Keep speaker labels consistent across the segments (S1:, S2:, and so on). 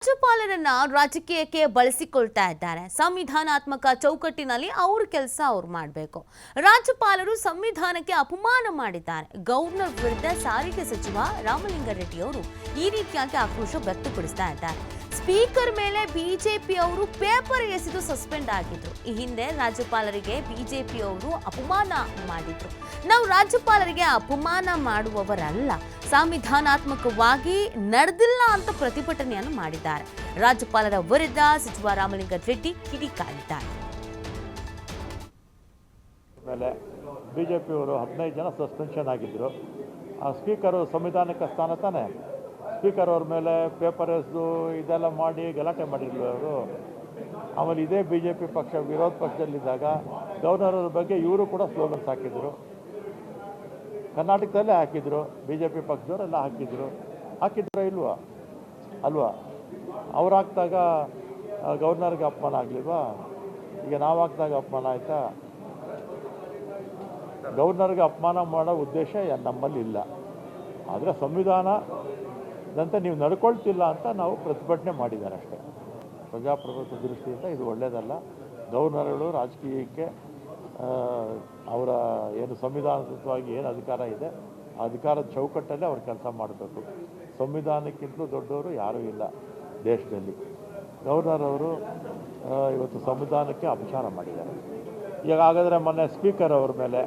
S1: ರಾಜ್ಯಪಾಲರನ್ನ ರಾಜಕೀಯಕ್ಕೆ ಬಳಸಿಕೊಳ್ತಾ ಇದ್ದಾರೆ. ಸಂವಿಧಾನಾತ್ಮಕ ಚೌಕಟ್ಟಿನಲ್ಲಿ ಅವ್ರ ಕೆಲಸ ಅವ್ರು ಮಾಡಬೇಕು. ರಾಜ್ಯಪಾಲರು ಸಂವಿಧಾನಕ್ಕೆ ಅಪಮಾನ ಮಾಡಿದ್ದಾರೆ. ಗವರ್ನರ್ ವಿರುದ್ಧ ಸಾರಿಗೆ ಸಚಿವ ರಾಮಲಿಂಗಾರೆಡ್ಡಿ ಅವರು ಈ ರೀತಿಯಾಗಿ ಆಕ್ರೋಶ ವ್ಯಕ್ತಪಡಿಸ್ತಾ ಇದ್ದಾರೆ. ಸ್ಪೀಕರ್ ಮೇಲೆ ಬಿಜೆಪಿ ಅವರು ಪೇಪರ್ ಎಸೆದು ಸಸ್ಪೆಂಡ್ ಆಗಿದ್ರು. ಈ ಹಿಂದೆ ರಾಜ್ಯಪಾಲರಿಗೆ ಬಿಜೆಪಿ ಅವರು ಅಪಮಾನ ಮಾಡಿದ್ರು. ನಾವು ರಾಜ್ಯಪಾಲರಿಗೆ ಅಪಮಾನ ಮಾಡುವವರಲ್ಲ, ಸಂವಿಧಾನಾತ್ಮಕವಾಗಿ ನಡೆದಿಲ್ಲ ಅಂತ ಪ್ರತಿಭಟನೆಯನ್ನು ಮಾಡಿದ್ದಾರೆ. ರಾಜ್ಯಪಾಲರ ವಿರುದ್ಧ ಸಚಿವ ರಾಮಲಿಂಗಾರೆಡ್ಡಿ ಕಿಡಿಕಾರಿದ್ದಾರೆ.
S2: ಮೇಲೆ ಬಿಜೆಪಿಯವರು 15 ಜನ ಸಸ್ಪೆನ್ಷನ್ ಆಗಿದ್ದರು. ಆ ಸ್ಪೀಕರು ಸಂವಿಧಾನಿಕ ಸ್ಥಾನ ತಾನೆ, ಸ್ಪೀಕರ್ ಅವ್ರ ಮೇಲೆ ಪೇಪರ್ ಎಸೆದು ಇದೆಲ್ಲ ಮಾಡಿ ಗಲಾಟೆ ಮಾಡಿದ್ರು ಅವರು. ಆಮೇಲೆ ಇದೇ ಬಿಜೆಪಿ ಪಕ್ಷ ವಿರೋಧ ಪಕ್ಷದಲ್ಲಿದ್ದಾಗ ಗವರ್ನರ್ ಅವ್ರ ಬಗ್ಗೆ ಇವರು ಕೂಡ ಸ್ಲೋಗನ್ಸ್ ಹಾಕಿದ್ರು. ಕರ್ನಾಟಕದಲ್ಲೇ ಹಾಕಿದ್ರು, ಬಿಜೆಪಿ ಪಕ್ಷದವರೆಲ್ಲ ಹಾಕಿದ್ರು ಇಲ್ವಾ ಅಲ್ವಾ? ಅವ್ರು ಹಾಕಿದಾಗ ಗವರ್ನರ್ಗೆ ಅಪಮಾನ ಆಗಲಿಲ್ವಾ? ಈಗ ನಾವು ಹಾಕಿದಾಗ ಅಪಮಾನ ಆಯಿತಾ? ಗವರ್ನರ್ಗೆ ಅಪಮಾನ ಮಾಡೋ ಉದ್ದೇಶ ನಮ್ಮಲ್ಲಿ ಇಲ್ಲ. ಆದರೆ ಸಂವಿಧಾನದಂತೆ ನೀವು ನಡ್ಕೊಳ್ತಿಲ್ಲ ಅಂತ ನಾವು ಪ್ರತಿಭಟನೆ ಮಾಡಿದ್ದಾರೆ ಅಷ್ಟೇ. ಪ್ರಜಾಪ್ರಭುತ್ವ ದೃಷ್ಟಿಯಿಂದ ಇದು ಒಳ್ಳೆಯದಲ್ಲ. ಗವರ್ನರ್ಗಳು ರಾಜಕೀಯಕ್ಕೆ ಅವರ ಏನು ಸಂವಿಧಾನಯುತವಾಗಿ ಏನು ಅಧಿಕಾರ ಇದೆ ಆ ಅಧಿಕಾರದ ಚೌಕಟ್ಟಲ್ಲೇ ಅವ್ರು ಕೆಲಸ ಮಾಡಬೇಕು. ಸಂವಿಧಾನಕ್ಕಿಂತಲೂ ದೊಡ್ಡವರು ಯಾರೂ ಇಲ್ಲ ದೇಶದಲ್ಲಿ. ಗವರ್ನರ್ ಅವರು ಇವತ್ತು ಸಂವಿಧಾನಕ್ಕೆ ಅಪಚಾರ ಮಾಡಿದ್ದಾರೆ. ಈಗ ಹಾಗಾದರೆ ಮೊನ್ನೆ ಸ್ಪೀಕರ್ ಅವ್ರ ಮೇಲೆ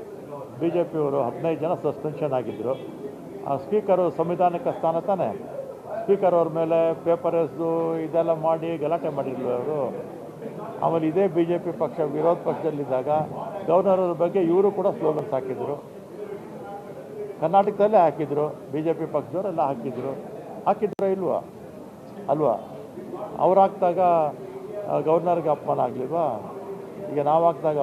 S2: ಬಿಜೆಪಿಯವರು 15 ಜನ ಸಸ್ಪೆನ್ಷನ್ ಆಗಿದ್ದರು. ಆ ಸ್ಪೀಕರು ಸಂವಿಧಾನಿಕ ಸ್ಥಾನ ತಾನೆ, ಸ್ಪೀಕರ್ ಅವ್ರ ಮೇಲೆ ಪೇಪರ್ ಎಸೆದು ಇದೆಲ್ಲ ಮಾಡಿ ಗಲಾಟೆ ಮಾಡಿದ್ರು ಅವರು. ಆಮೇಲೆ ಇದೇ ಬಿಜೆಪಿ ಪಕ್ಷ ವಿರೋಧ ಪಕ್ಷದಲ್ಲಿದ್ದಾಗ ಗವರ್ನರ್ ಅವ್ರ ಬಗ್ಗೆ ಇವರು ಕೂಡ ಸ್ಲೋಗನ್ಸ್ ಹಾಕಿದ್ರು. ಕರ್ನಾಟಕದಲ್ಲೇ ಹಾಕಿದ್ರು, ಬಿಜೆಪಿ ಪಕ್ಷದವರೆಲ್ಲ ಹಾಕಿದ್ರು ಇಲ್ವಾ ಅಲ್ವಾ? ಅವ್ರು ಹಾಕಿದಾಗ ಗವರ್ನರ್ಗೆ ಅಪಮಾನ ಆಗಲಿಲ್ವಾ? ಈಗ ನಾವು ಹಾಕಿದಾಗ